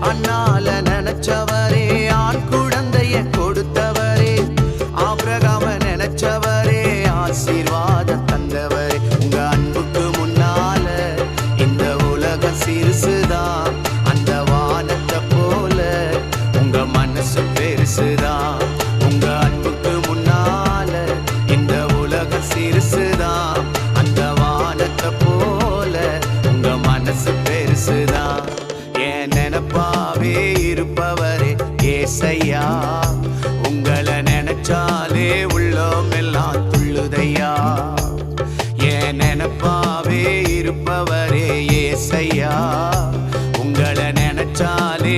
அண்ணால நினைச்சவரே, ஆண் குழந்தைய கொடுத்தவரே, ஆபிரகாம நினைச்சவரே, ஆசீர்வாதம் தந்தவரே. உங்க அன்புக்கு முன்னால இந்த உலகம் சிறுசுதான், அந்த வானத்தை போல உங்க மனசு பெருசுதான். உங்க அன்புக்கு முன்னால இந்த உலகம் சிறுசுதான், அந்த வானத்தை போல உங்க மனசு பெருசுதான். என் நினைப்பாவே இருப்பவரே ஏசையா, உங்களை நினைச்சாலே உள்ளம் எல்லாம் துள்ளுதையா. என் நினைப்பாவே இருப்பவரே ஏசையா, உங்களை நினைச்சாலே